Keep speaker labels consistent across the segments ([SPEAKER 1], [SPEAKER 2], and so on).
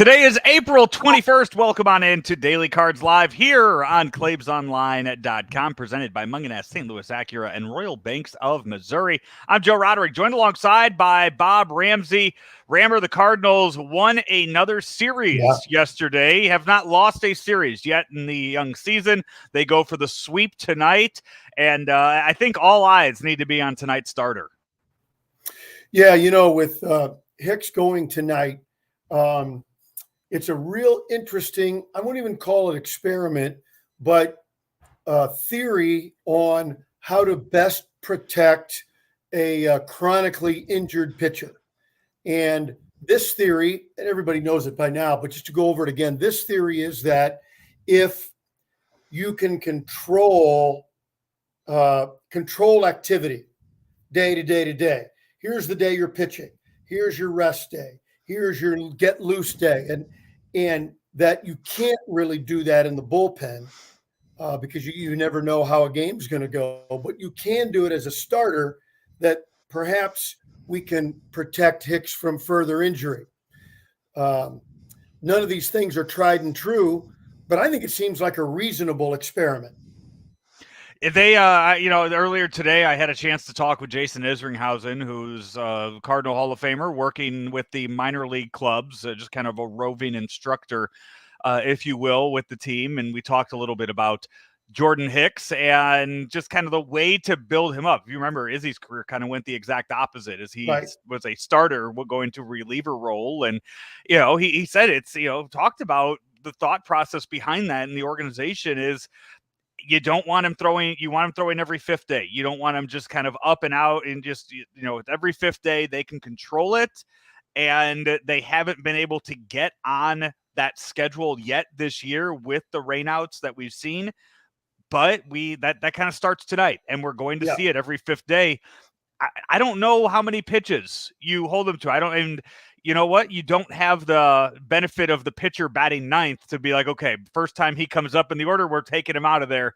[SPEAKER 1] Today is April 21st. Welcome on in to Daily Cards Live here on ClaibsOnline.com, presented by Munganess, St. Louis Acura, and Royal Banks of Missouri. I'm Joe Roderick, joined alongside by Bob Ramsey. Rammer, the Cardinals won another series yesterday, have not lost a series yet in the young season. They go for the sweep tonight, and I think all eyes need to be on tonight's starter.
[SPEAKER 2] Yeah, with Hicks going tonight, it's a real interesting, I won't even call it experiment, but theory on how to best protect a chronically injured pitcher. And this theory, and everybody knows it by now, but just to go over it again, this theory is that if you can control activity day to day to day, here's the day you're pitching, here's your rest day, here's your get loose day, and that you can't really do that in the bullpen because you never know how a game's going to go, but you can do it as a starter, that perhaps we can protect Hicks from further injury. None of these things are tried and true, but I think it seems like a reasonable experiment.
[SPEAKER 1] They, earlier today, I had a chance to talk with Jason Isringhausen, who's a Cardinal Hall of Famer, working with the minor league clubs, just kind of a roving instructor, if you will, with the team. And we talked a little bit about Jordan Hicks and just kind of the way to build him up. If you remember, Izzy's career kind of went the exact opposite, as he was a starter going to reliever role. And, he said it's, talked about the thought process behind that in the organization is, you don't want him throwing, you want him throwing every fifth day. You don't want him just kind of up and out and just, every fifth day they can control it. And they haven't been able to get on that schedule yet this year with the rainouts that we've seen. But that kind of starts tonight, and we're going to see it every fifth day. I don't know how many pitches you hold them to. I don't even, you know what? You don't have the benefit of the pitcher batting ninth to be like, okay, first time he comes up in the order, we're taking him out of there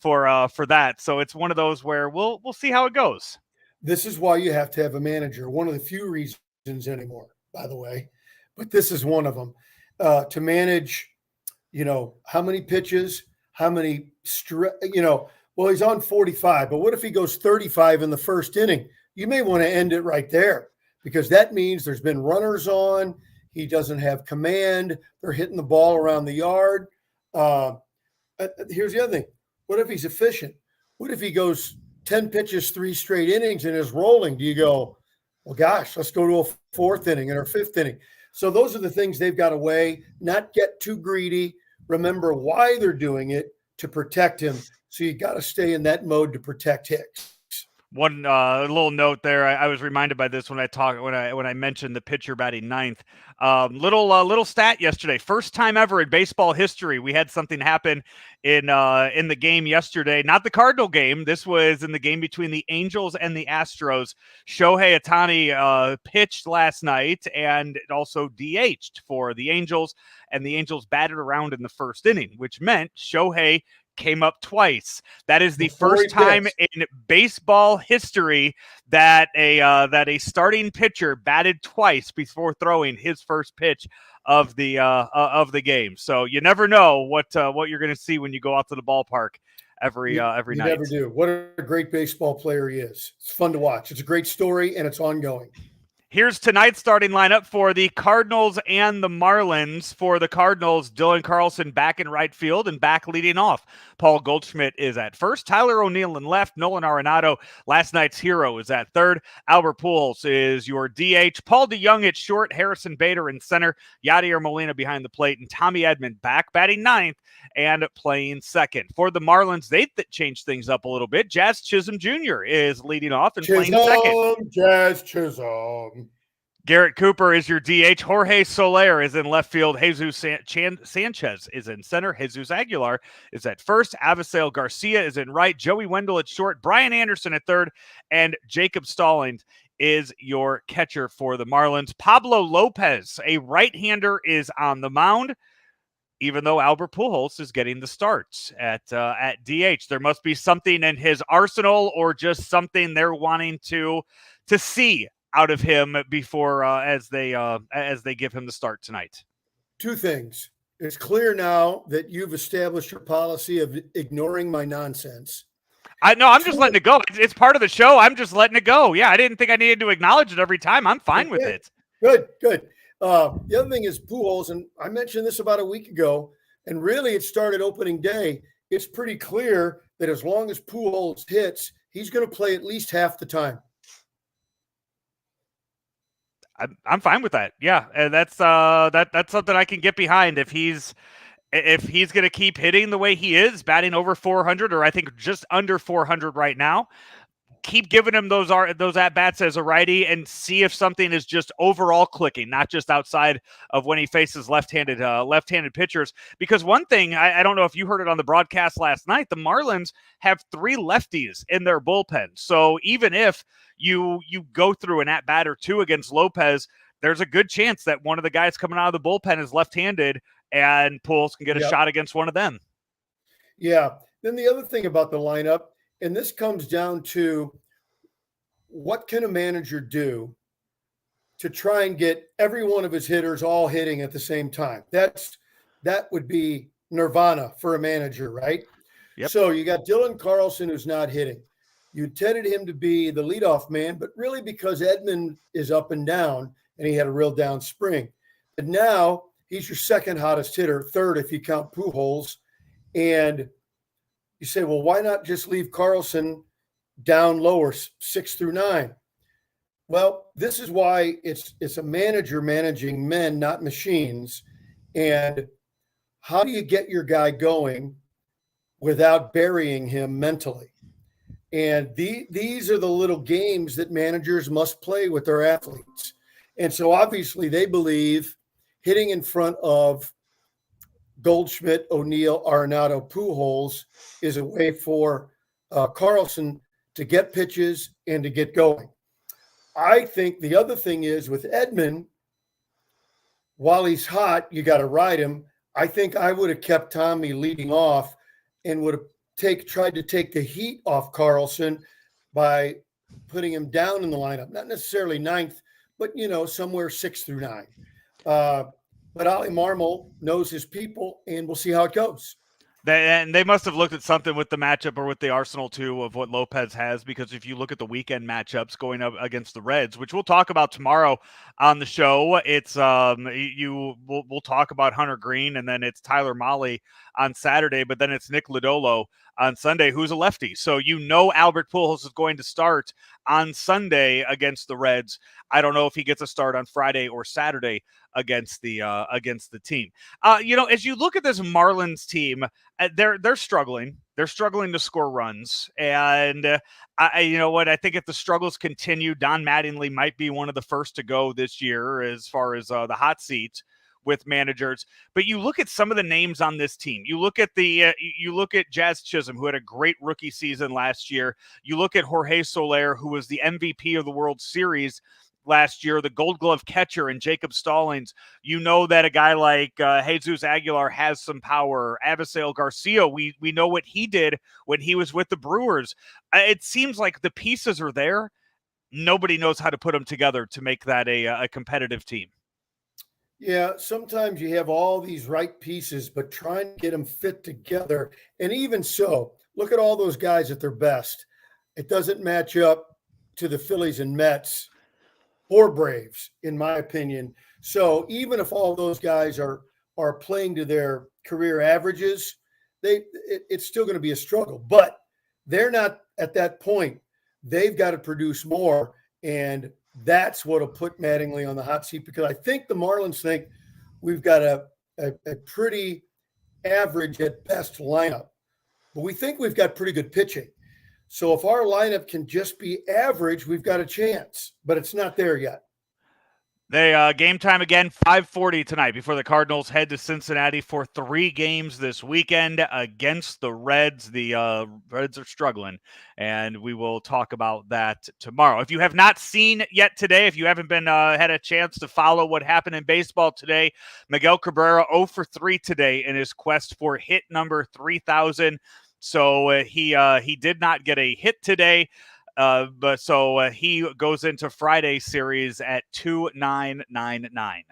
[SPEAKER 1] for that. So it's one of those where we'll see how it goes.
[SPEAKER 2] This is why you have to have a manager. One of the few reasons anymore, by the way, but this is one of them, to manage, how many pitches, how many, well, he's on 45, but what if he goes 35 in the first inning? You may want to end it right there, because that means there's been runners on. He doesn't have command. They're hitting the ball around the yard. Here's the other thing. What if he's efficient? What if he goes 10 pitches, 3 straight innings and is rolling? Do you go, well, gosh, let's go to a fourth inning and our fifth inning? So those are the things they've got to weigh, not get too greedy. Remember why they're doing it, to protect him. So you got to stay in that mode to protect Hicks.
[SPEAKER 1] One little note there. I was reminded by this when I mentioned the pitcher batting ninth. Little stat yesterday. First time ever in baseball history we had something happen in the game yesterday. Not the Cardinal game. This was in the game between the Angels and the Astros. Shohei Ohtani pitched last night and also DH'd for the Angels, and the Angels batted around in the first inning, which meant Shohei came up twice. That is the first time in baseball history that a starting pitcher batted twice before throwing his first pitch of the game. So you never know what you're going to see when you go out to the ballpark every night.
[SPEAKER 2] You never do. What a great baseball player he is. It's fun to watch. It's a great story, and it's ongoing.
[SPEAKER 1] Here's tonight's starting lineup for the Cardinals and the Marlins. For the Cardinals, Dylan Carlson back in right field and back leading off. Paul Goldschmidt is at first. Tyler O'Neill in left. Nolan Arenado, last night's hero, is at third. Albert Pujols is your DH. Paul DeJong at short. Harrison Bader in center. Yadier Molina behind the plate. And Tommy Edman back batting ninth and playing second. For the Marlins, they changed things up a little bit. Jazz Chisholm Jr. is leading off and playing second.
[SPEAKER 2] Jazz Chisholm.
[SPEAKER 1] Garrett Cooper is your DH. Jorge Soler is in left field. Jesus Sanchez is in center. Jesus Aguilar is at first. Avisail Garcia is in right. Joey Wendell at short. Brian Anderson at third. And Jacob Stallings is your catcher for the Marlins. Pablo Lopez, a right-hander, is on the mound, even though Albert Pujols is getting the starts at DH. There must be something in his arsenal, or just something they're wanting to see out of him before as they give him the start tonight.
[SPEAKER 2] Two things. It's clear now that you've established your policy of ignoring my nonsense.
[SPEAKER 1] I'm just
[SPEAKER 2] Two,
[SPEAKER 1] letting it go. It's part of the show. I'm just letting it go. Yeah, I didn't think I needed to acknowledge it every time. I'm fine with
[SPEAKER 2] okay,
[SPEAKER 1] it.
[SPEAKER 2] good, good. The other thing is Pujols, and I mentioned this about a week ago, and really it started opening day. It's pretty clear that as long as Pujols hits, he's going to play at least half the time.
[SPEAKER 1] I'm fine with that. Yeah, and that's something I can get behind if he's going to keep hitting the way he is, batting over 400, or I think just under 400 right now. Keep giving him those at bats as a righty and see if something is just overall clicking, not just outside of when he faces left-handed pitchers. Because one thing, I don't know if you heard it on the broadcast last night, the Marlins have 3 lefties in their bullpen. So even if you go through an at bat or two against Lopez, there's a good chance that one of the guys coming out of the bullpen is left-handed, and Pujols can get a shot against one of them.
[SPEAKER 2] Yeah. Then the other thing about the lineup, and this comes down to what can a manager do to try and get every one of his hitters all hitting at the same time? That would be nirvana for a manager, right?
[SPEAKER 1] Yep.
[SPEAKER 2] So you got Dylan Carlson who's not hitting. You intended him to be the leadoff man, but really because Edman is up and down and he had a real down spring. But now he's your second hottest hitter, third if you count Pujols. And you say, well, why not just leave Carlson down lower, 6 through 9? Well, this is why it's a manager managing men, not machines. And how do you get your guy going without burying him mentally? And these are the little games that managers must play with their athletes. And so obviously they believe hitting in front of Goldschmidt, O'Neill, Arenado, Pujols is a way for Carlson to get pitches and to get going. I think the other thing is with Edman, while he's hot, you got to ride him. I think I would have kept Tommy leading off and would have tried to take the heat off Carlson by putting him down in the lineup, not necessarily 9th, but somewhere 6 through 9. But Ollie Marmol knows his people, and we'll see how it goes.
[SPEAKER 1] They must have looked at something with the matchup or with the arsenal, too, of what Lopez has, because if you look at the weekend matchups going up against the Reds, which we'll talk about tomorrow on the show, it's we'll talk about Hunter Green, and then it's Tyler Mahle on Saturday, but then it's Nick Lodolo on Sunday, who's a lefty. So Albert Pujols is going to start on Sunday against the Reds. I don't know if he gets a start on Friday or Saturday against the team. As you look at this Marlins team, they're struggling. They're struggling to score runs, and I think if the struggles continue, Don Mattingly might be one of the first to go this year as far as the hot seat with managers. But you look at some of the names on this team. You look at Jazz Chisholm, who had a great rookie season last year. You look at Jorge Soler, who was the MVP of the World Series last year, the Gold Glove catcher, and Jacob Stallings. You know that a guy like Jesus Aguilar has some power. Avisail Garcia, we know what he did when he was with the Brewers. It seems like the pieces are there. Nobody knows how to put them together to make that a competitive team.
[SPEAKER 2] Yeah, sometimes you have all these right pieces, but trying to get them fit together. And even so, look at all those guys at their best. It doesn't match up to the Phillies and Mets or Braves, in my opinion. So even if all those guys are playing to their career averages, it's still going to be a struggle. But they're not at that point. They've got to produce more, and that's what'll put Mattingly on the hot seat, because I think the Marlins think we've got a pretty average at best lineup, but we think we've got pretty good pitching. So if our lineup can just be average, we've got a chance, but it's not there yet.
[SPEAKER 1] They game time again, 5:40 tonight before the Cardinals head to Cincinnati for 3 games this weekend against the Reds. The Reds are struggling, and we will talk about that tomorrow. If you have not seen yet today, if you haven't been had a chance to follow what happened in baseball today, Miguel Cabrera 0 for 3 today in his quest for hit number 3,000. So he did not get a hit today. But he goes into Friday's series at 2.999.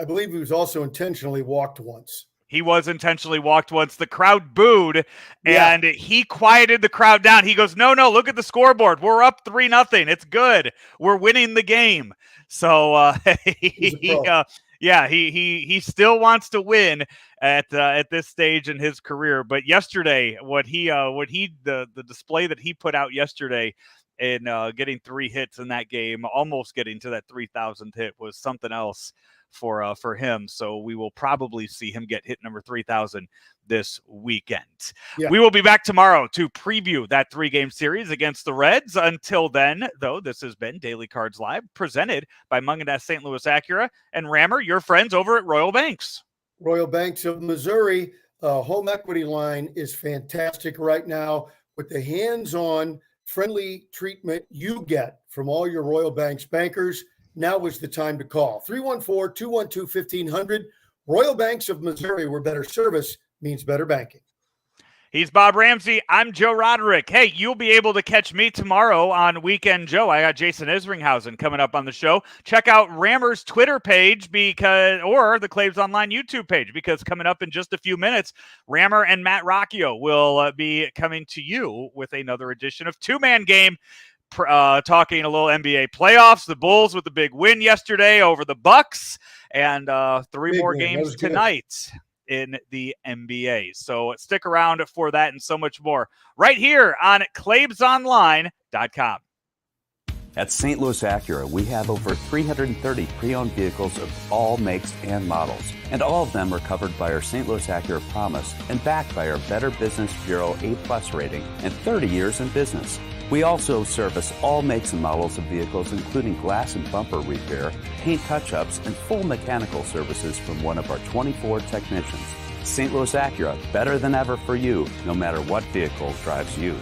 [SPEAKER 2] I believe he was also intentionally walked once.
[SPEAKER 1] He was intentionally walked once. The crowd booed,
[SPEAKER 2] Yeah.
[SPEAKER 1] and he quieted the crowd down. He goes, no, look at the scoreboard. We're up 3-0. It's good. We're winning the game. So he still wants to win at this stage in his career. But yesterday, the display that he put out yesterday in getting 3 hits in that game, almost getting to that 3,000th hit, was something else for him. So we will probably see him get hit number 3,000 this weekend. Yeah. We will be back tomorrow to preview that 3-game series against the Reds. Until then, though, this has been Daily Cards Live, presented by Mungenast St. Louis Acura and Rammer, your friends over at Royal Banks.
[SPEAKER 2] Royal Banks of Missouri home equity line is fantastic right now with the hands-on friendly treatment you get from all your Royal Banks bankers. Now is the time to call. 314-212-1500. Royal Banks of Missouri, where better service means better banking.
[SPEAKER 1] He's Bob Ramsey. I'm Joe Roderick. Hey, you'll be able to catch me tomorrow on Weekend Joe. I got Jason Isringhausen coming up on the show. Check out Rammer's Twitter page or the Claves Online YouTube page, because coming up in just a few minutes, Rammer and Matt Rocchio will be coming to you with another edition of Two-Man Game. Talking a little NBA playoffs, the Bulls with the big win yesterday over the Bucks, and 3 more games tonight in the NBA. So stick around for that and so much more right here on ClavesOnline.com.
[SPEAKER 3] At St. Louis Acura, we have over 330 pre-owned vehicles of all makes and models, and all of them are covered by our St. Louis Acura Promise and backed by our Better Business Bureau A+ rating and 30 years in business. We also service all makes and models of vehicles, including glass and bumper repair, paint touch-ups, and full mechanical services from one of our 24 technicians. St. Louis Acura, better than ever for you, no matter what vehicle drives you.